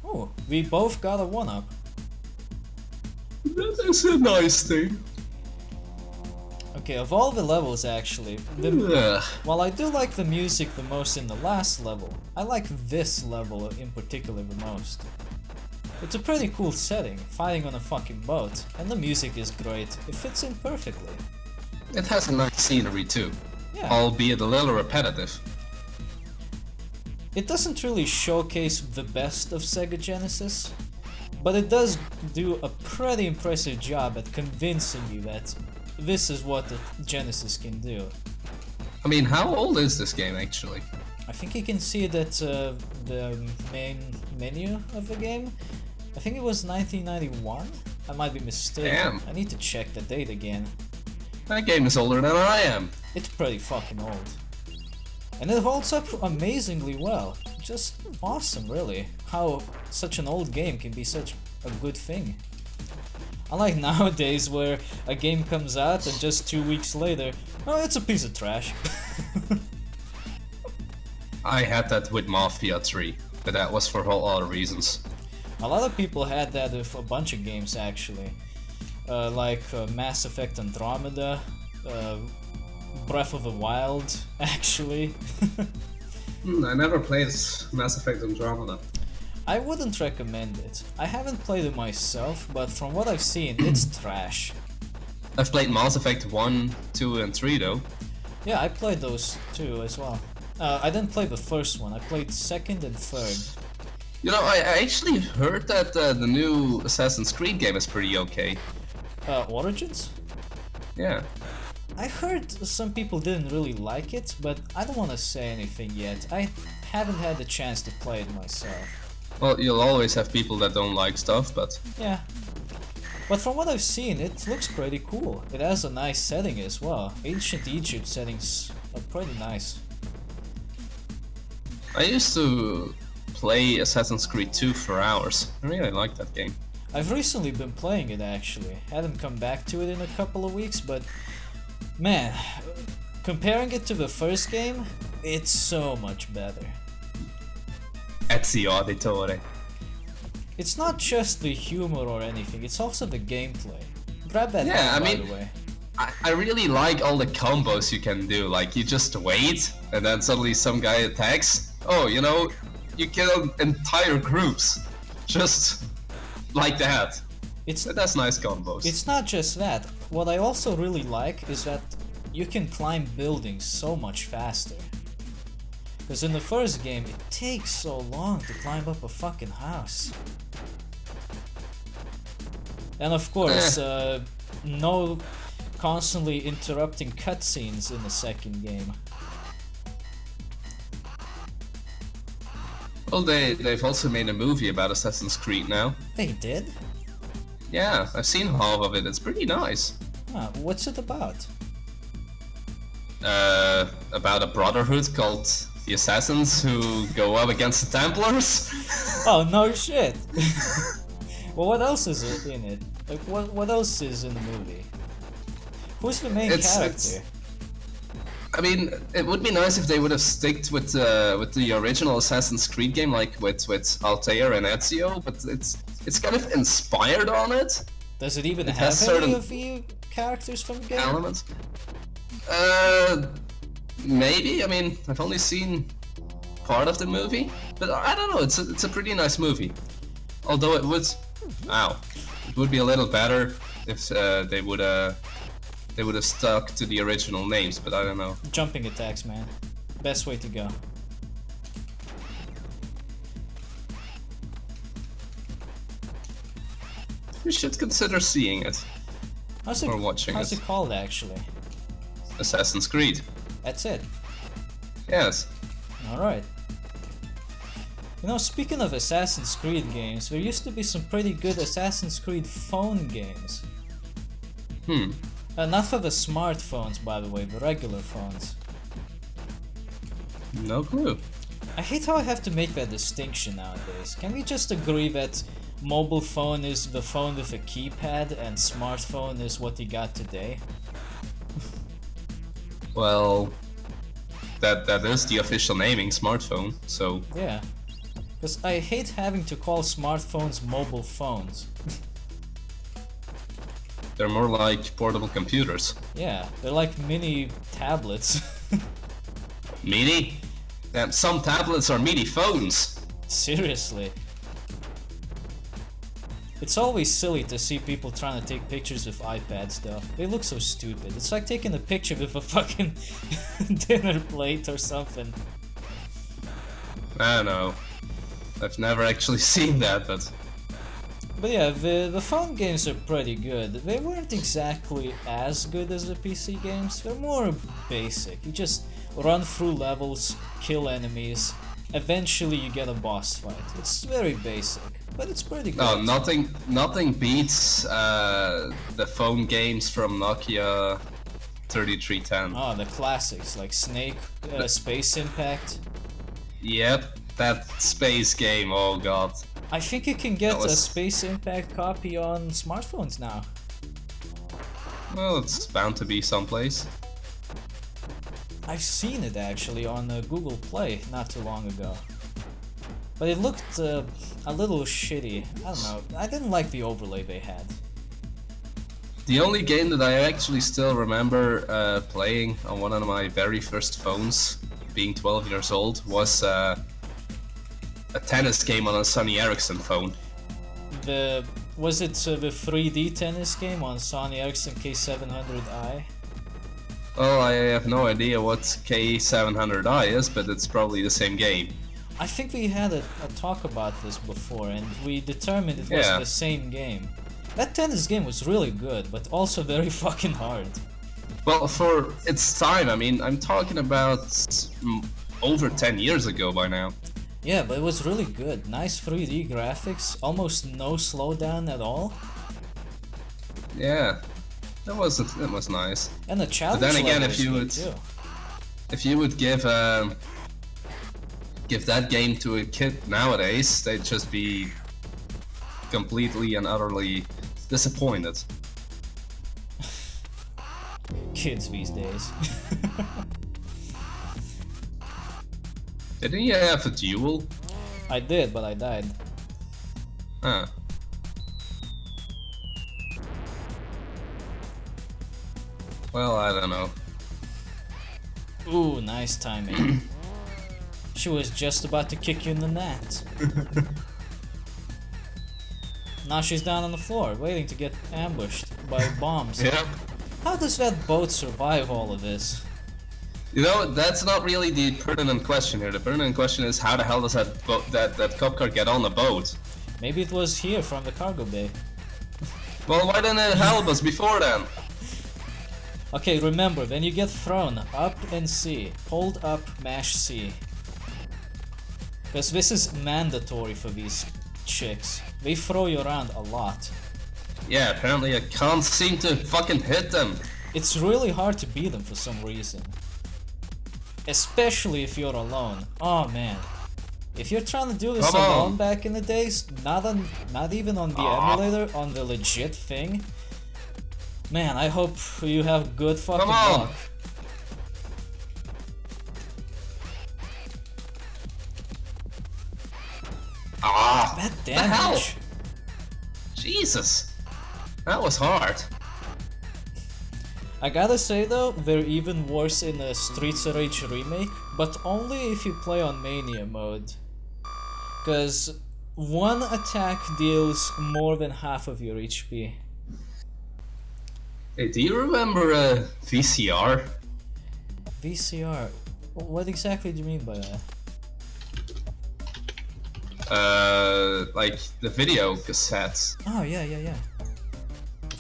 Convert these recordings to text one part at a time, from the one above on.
Oh, we both got a 1-up. That is a nice thing. Okay, of all the levels actually, while I do like the music the most in the last level, I like this level in particular the most. It's a pretty cool setting, fighting on a fucking boat, and the music is great, it fits in perfectly. It has a nice scenery too, Yeah. albeit a little repetitive. It doesn't really showcase the best of Sega Genesis, but it does do a pretty impressive job at convincing you that this is what the Genesis can do. I mean, how old is this game actually? I think you can see it at the main menu of the game. I think it was 1991? I might be mistaken. Damn. I need to check the date again. That game is older than I am. It's pretty fucking old. And it holds up amazingly well. Just awesome, really. How such an old game can be such a good thing. Unlike nowadays where a game comes out and just 2 weeks later, oh, it's a piece of trash. I had that with Mafia 3, but that was for whole other reasons. A lot of people had that with a bunch of games actually. Like Mass Effect Andromeda, Breath of the Wild, actually. I never played Mass Effect Andromeda. I wouldn't recommend it. I haven't played it myself, but from what I've seen, it's trash. I've played Mass Effect 1, 2 and 3 though. Yeah, I played those too as well. I didn't play the first one, I played second and third. You know, I actually heard that the new Assassin's Creed game is pretty okay. Origins? Yeah. I heard some people didn't really like it, but I don't want to say anything yet. I haven't had the chance to play it myself. Well, you'll always have people that don't like stuff, but... Yeah. But from what I've seen, it looks pretty cool. It has a nice setting as well. Ancient Egypt settings are pretty nice. I used to play Assassin's Creed 2 for hours. I really like that game. I've recently been playing it actually. Hadn't come back to it in a couple of weeks, but man, comparing it to the first game, it's so much better. Ezio Auditore. It's not just the humor or anything, it's also the gameplay. Grab that Yeah, hand, I by mean, the way. I really like all the combos you can do. Like, you just wait, and then suddenly some guy attacks. Oh, you know, you kill entire groups. Just like that. That's nice combos. It's not just that. What I also really like is that you can climb buildings so much faster. Because in the first game, it takes so long to climb up a fucking house. And of course, no constantly interrupting cutscenes in the second game. Well, they've also made a movie about Assassin's Creed now. They did? Yeah, I've seen half of it. It's pretty nice. Huh, what's it about? About a brotherhood called the Assassins who go up against the Templars. Oh, no shit! Well, what else is it in it? Like, what else is in the movie? Who's the main character? I mean, it would be nice if they would have sticked with the original Assassin's Creed game, like with Altair and Ezio, but it's kind of inspired on it. Does it even have has any certain of the characters from the game? elements. Maybe. I mean, I've only seen part of the movie, but I don't know. It's a pretty nice movie. Although it would be a little better if they would have stuck to the original names, but I don't know. Jumping attacks, man. Best way to go. You should consider seeing it. Or watching how's it. it called, actually? Assassin's Creed. That's it. Yes. Alright. You know, speaking of Assassin's Creed games, there used to be some pretty good Assassin's Creed phone games. Not for the smartphones, by the way, the regular phones. No clue. I hate how I have to make that distinction nowadays. Can we just agree that mobile phone is the phone with a keypad and smartphone is what you got today? Well, that is the official naming, smartphone, so... Yeah. Because I hate having to call smartphones mobile phones. They're more like portable computers. Yeah, they're like mini tablets. Mini? Damn, some tablets are mini phones. Seriously. It's always silly to see people trying to take pictures with iPads though. They look so stupid. It's like taking a picture with a fucking dinner plate or something. I don't know. I've never actually seen that, but... But yeah, the phone games are pretty good. They weren't exactly as good as the PC games. They're more basic. You just run through levels, kill enemies. Eventually you get a boss fight. It's very basic, but it's pretty good. No, nothing beats the phone games from Nokia 3310. Oh, the classics like Snake, Space Impact. Yep, that space game, oh god. I think you can get a Space Impact copy on smartphones now. Well, it's bound to be someplace. I've seen it actually on Google Play not too long ago. But it looked a little shitty. I don't know. I didn't like the overlay they had. The only game that I actually still remember playing on one of my very first phones, being 12 years old, was a tennis game on a Sony Ericsson phone. Was it the 3D tennis game on Sony Ericsson K700i? Well, I have no idea what K700i is, but it's probably the same game. I think we had a talk about this before, and we determined it was the same game. That tennis game was really good, but also very fucking hard. Well, for its time, I mean, I'm talking about over 10 years ago by now. Yeah, but it was really good. Nice 3D graphics, almost no slowdown at all. Yeah, that was nice. And the challenge but then again, level if you would give that game to a kid nowadays, they'd just be completely and utterly disappointed. Kids these days. Didn't you have a duel? I did, but I died. Huh. Well, I don't know. Ooh, nice timing. She was just about to kick you in the net. Now she's down on the floor, waiting to get ambushed by bombs. Yep. How does that boat survive all of this? You know, that's not really the pertinent question here. The pertinent question is how the hell does that cop car get on the boat? Maybe it was here from the cargo bay. Well, why didn't it help us before then? Okay, remember, when you get thrown, up and C. Hold up, mash C. Because this is mandatory for these chicks. They throw you around a lot. Yeah, apparently I can't seem to fucking hit them. It's really hard to beat them for some reason. Especially if you're alone. Oh man. If you're trying to do this alone back in the days, not even on the emulator, on the legit thing. Man, I hope you have good fucking luck. That damage. Jesus. That was hard. I gotta say though, they're even worse in the Streets of Rage remake, but only if you play on Mania mode. Cause one attack deals more than half of your HP. Hey, do you remember VCR? VCR? What exactly do you mean by that? Like the video cassettes. Oh yeah.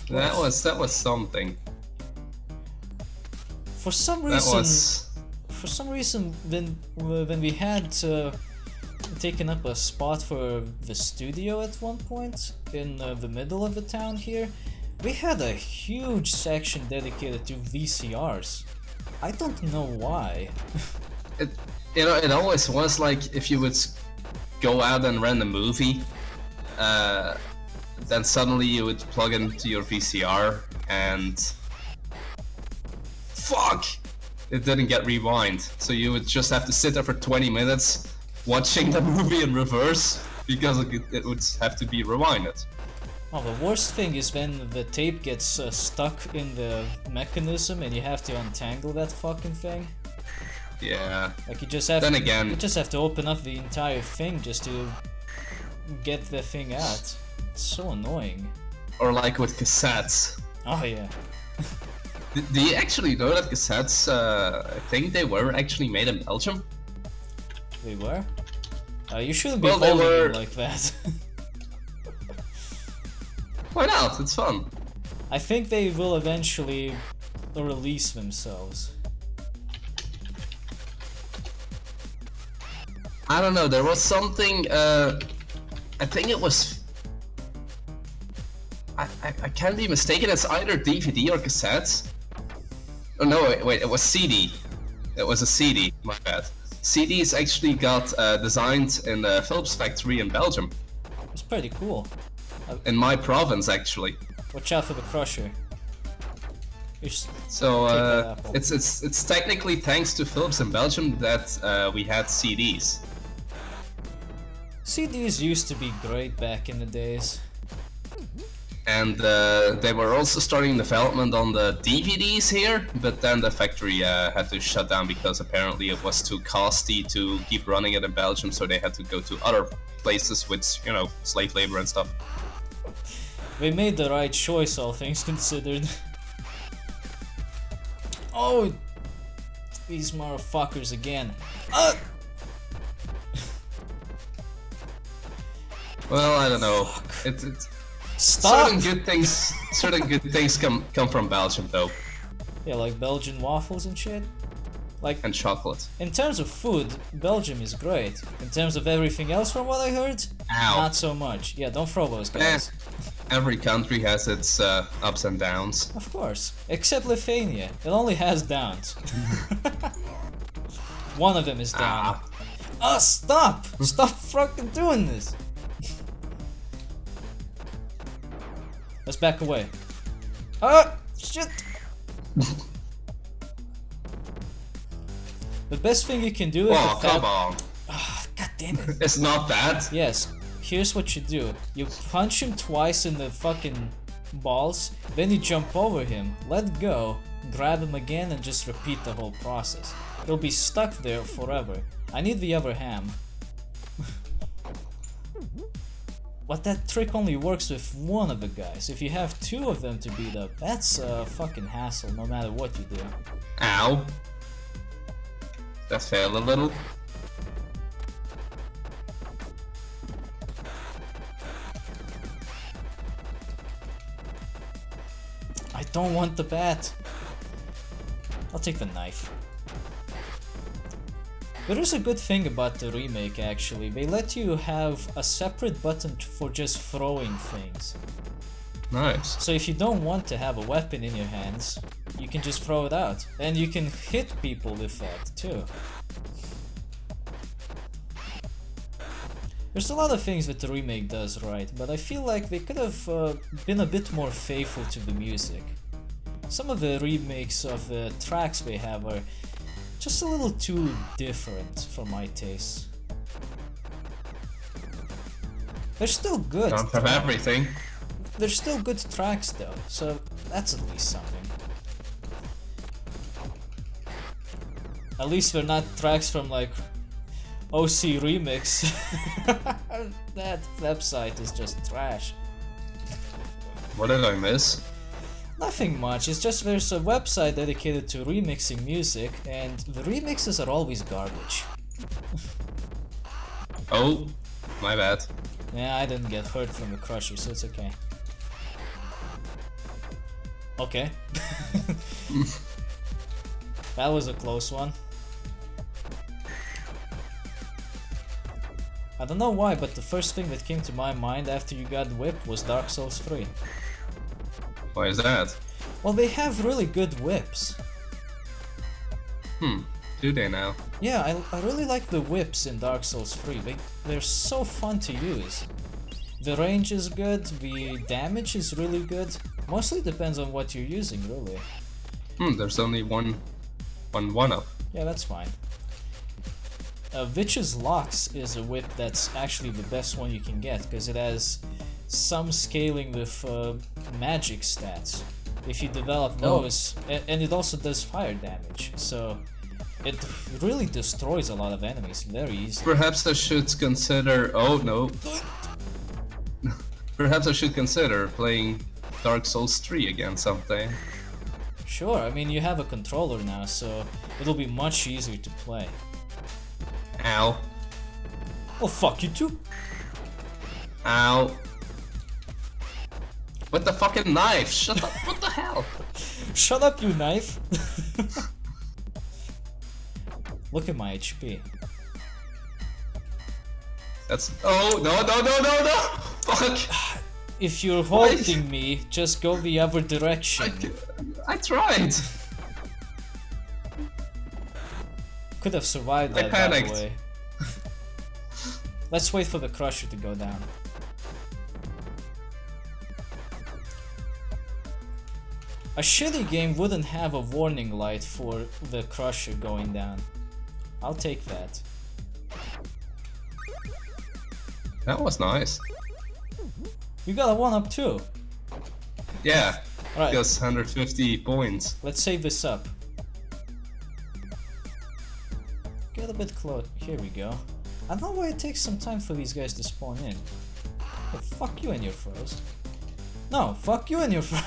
That was something. For some reason, when we had taken up a spot for the studio at one point in the middle of the town here, we had a huge section dedicated to VCRs. I don't know why. It always was like if you would go out and rent a movie, then suddenly you would plug into your VCR and fuck! It didn't get rewind, so you would just have to sit there for 20 minutes watching the movie in reverse because it would have to be rewinded. Oh, the worst thing is when the tape gets stuck in the mechanism and you have to untangle that fucking thing. Yeah. Like you just have then to, again, you just have to open up the entire thing just to get the thing out. It's so annoying. Or like with cassettes. Oh yeah. Do you actually know that cassettes, I think they were actually made in Belgium? They were? You shouldn't be Well, they holding were... it like that. Why not? It's fun. I think they will eventually release themselves. I don't know, there was something, I think it was... I can't be mistaken, it's either DVD or cassettes. Oh no, wait, it was CD. It was a CD, my bad. CDs actually got designed in the Philips factory in Belgium. It's pretty cool. In my province, actually. Watch out for the crusher. So it's technically thanks to Philips in Belgium that we had CDs. CDs used to be great back in the days. And they were also starting development on the DVDs here, but then the factory had to shut down because apparently it was too costly to keep running it in Belgium, so they had to go to other places with, you know, slave labor and stuff. They made the right choice, all things considered. Oh, these motherfuckers again. Well, I don't know. It's Stop! certain good things come from Belgium though. Yeah, like Belgian waffles and shit. Like, and chocolate. In terms of food, Belgium is great. In terms of everything else, from what I heard, Ow. not so much. Yeah, don't throw those guys. Every country has its ups and downs. Of course, except Lithuania. It only has downs. One of them is down. Oh, stop! Stop fucking doing this! Let's back away. Shit! The best thing you can do is come on. God damn it. It's not that. Yes. Here's what you do. You punch him twice in the fucking balls, then you jump over him, let go, grab him again, and just repeat the whole process. He'll be stuck there forever. I need the other ham. But that trick only works with one of the guys. If you have two of them to beat up, that's a fucking hassle no matter what you do. Ow. That failed a little. I don't want the bat. I'll take the knife. There is a good thing about the remake actually. They let you have a separate button for just throwing things. Nice. So if you don't want to have a weapon in your hands, you can just throw it out. And you can hit people with that too. There's a lot of things that the remake does right, but I feel like they could have been a bit more faithful to the music. Some of the remakes of the tracks they have are just a little too different for my taste. They're still good. Don't have everything. They're still good tracks though, so that's at least something. At least they're not tracks from like OC Remix. That website is just trash. What did I miss? Nothing much, it's just there's a website dedicated to remixing music, and the remixes are always garbage. Oh, my bad. Yeah, I didn't get hurt from the crusher, so it's okay. Okay. That was a close one. I don't know why, but the first thing that came to my mind after you got whipped was Dark Souls 3. Why is that? Well, they have really good whips. Do they now? Yeah, I really like the whips in Dark Souls 3. They're so fun to use. The range is good, the damage is really good. Mostly depends on what you're using, really. There's only one up. Yeah, that's fine. Witch's Locks is a whip that's actually the best one you can get, because it has some scaling with magic stats. If you develop those, and it also does fire damage, so it really destroys a lot of enemies very easily. Perhaps I should consider... Oh no. Perhaps I should consider playing Dark Souls 3 again someday. Sure, I mean you have a controller now, so it'll be much easier to play. Ow. Oh fuck you too. Ow. With the fucking knife! Shut up! What the hell? Shut up, you knife! Look at my HP. That's... Oh, no, no, no, no, no! Fuck! If you're holding me, just go the other direction. I tried! Could have survived that, by the way. Let's wait for the crusher to go down. A shitty game wouldn't have a warning light for the crusher going down. I'll take that. That was nice. You got a 1-up too. Yeah. Alright. Just 150 points. Let's save this up. Get a bit close. Here we go. I don't know why it takes some time for these guys to spawn in. But fuck you and your frost. No, fuck you and your frost.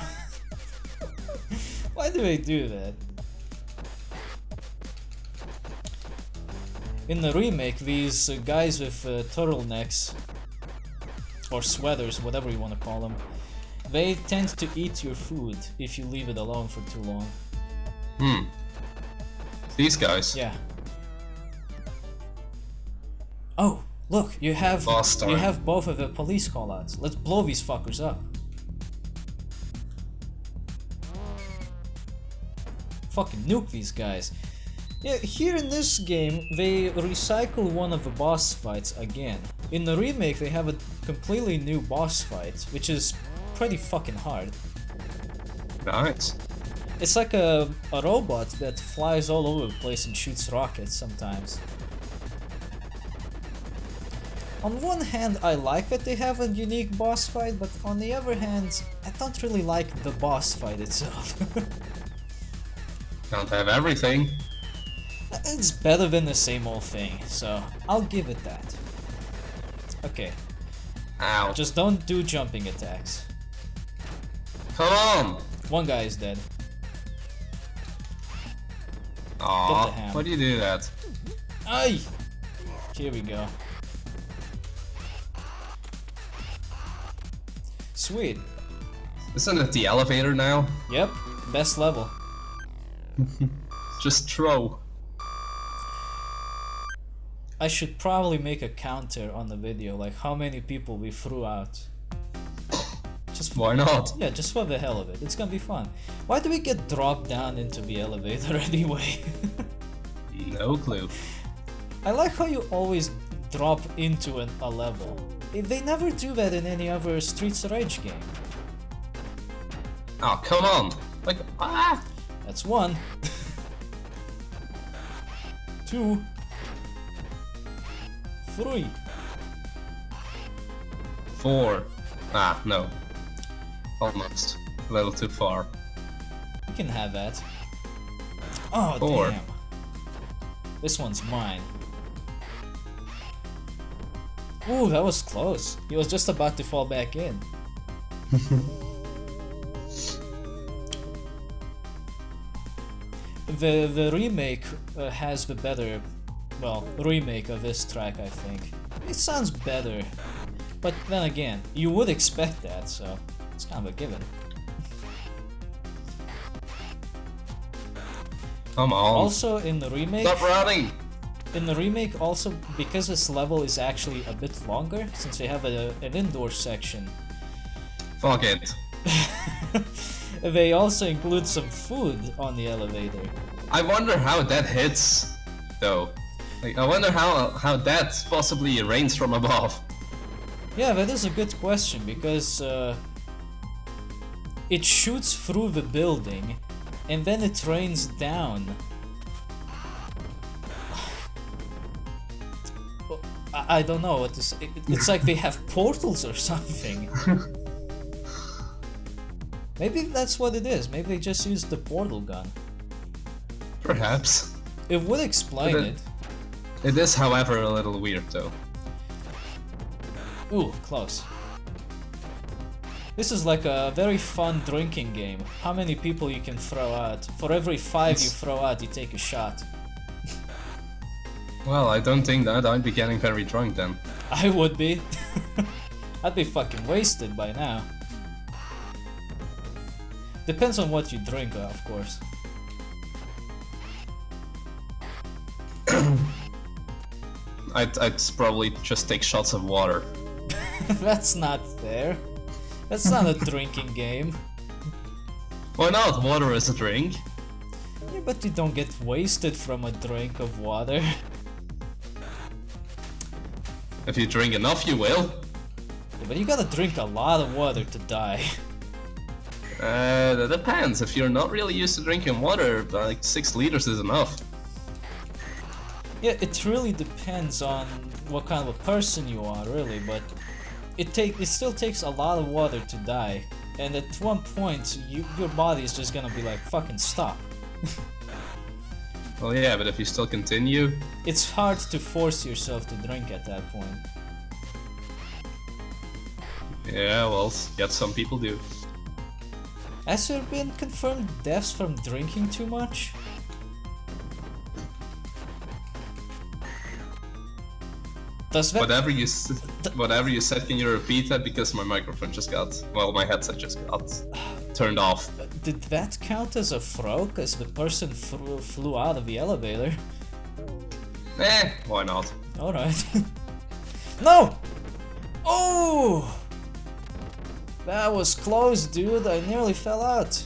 Why do they do that? In the remake, these guys with turtlenecks, or sweaters, whatever you want to call them, they tend to eat your food if you leave it alone for too long. Hmm. These guys? Yeah. Oh, look, you have both of the police callouts. Let's blow these fuckers up. Fucking nuke these guys. Yeah, here in this game, they recycle one of the boss fights again. In the remake, they have a completely new boss fight, which is pretty fucking hard. Nice. It's like a robot that flies all over the place and shoots rockets sometimes. On one hand, I like that they have a unique boss fight, but on the other hand, I don't really like the boss fight itself. Can't have everything. It's better than the same old thing, so I'll give it that. Okay. Ow. Just don't do jumping attacks. Come on! One guy is dead. Aww, why do you do that? Aye! Here we go. Sweet. Isn't it the elevator now? Yep, best level. Just throw. I should probably make a counter on the video, like how many people we threw out. Just why not? Yeah, just for the hell of it. It's gonna be fun. Why do we get dropped down into the elevator anyway? No clue. I like how you always drop into a level. They never do that in any other Streets of Rage game. Oh, come on! Like, ah! That's one. 2. 3. 4. Ah, no. Almost. A little too far. You can have that. Oh, 4. damn. This one's mine. Ooh, that was close. He was just about to fall back in. The remake has the better, well, remake of this track, I think. It sounds better, but then again, you would expect that, so it's kind of a given. Come on. Also, in the remake, Stop running! In the remake, also, because this level is actually a bit longer, since they have an indoor section. Fuck it. They also include some food on the elevator. I wonder how that hits, though. Like, I wonder how that possibly rains from above. Yeah, that is a good question, because it shoots through the building, and then it rains down. I don't know what this. It's like they have portals or something. Maybe that's what it is. Maybe they just used the portal gun. Perhaps. It would explain it. It is, however, a little weird though. Ooh, close. This is like a very fun drinking game. How many people you can throw out? For every 5 you throw out, you take a shot. Well, I don't think that I'd be getting very drunk then. I would be. I'd be fucking wasted by now. Depends on what you drink, of course. I'd probably just take shots of water. That's not fair. That's not a drinking game. Why not? Water is a drink. Yeah, but you don't get wasted from a drink of water. If you drink enough, you will. Yeah, but you gotta drink a lot of water to die. That depends. If you're not really used to drinking water, like 6 liters is enough. Yeah, it really depends on what kind of a person you are, really, but it still takes a lot of water to die, and at one point your body is just gonna be like, fucking stop. Well, yeah, but if you still continue, it's hard to force yourself to drink at that point. Yeah, well, yet some people do. Has there been confirmed deaths from drinking too much? Does that... Whatever you said, can you repeat that? Because my microphone just got, well, my headset just got turned off. Did that count as a throw? Because the person flew out of the elevator. Why not? Alright. No! Oh! That was close, dude. I nearly fell out.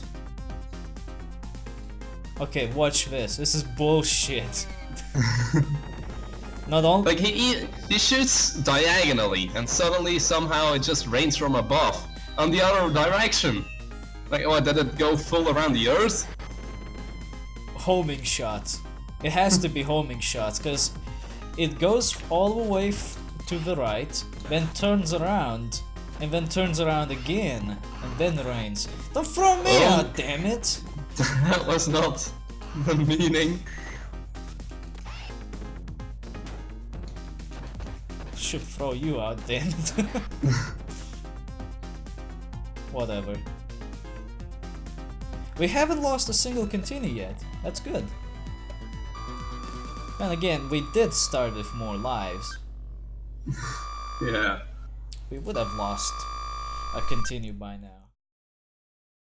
Okay, watch this. This is bullshit. Not only... Like, he shoots diagonally, and suddenly, somehow, it just rains from above. On the other direction. Like, what, did it go full around the earth? Homing shot. It has to be homing shots, because it goes all the way to the right, then turns around, and then turns around again, and then rains. Don't throw me out, damn it! That was not the meaning. Should throw you out, damn it. Whatever. We haven't lost a single continue yet. That's good. And again, we did start with more lives. Yeah. We would have lost a continue by now.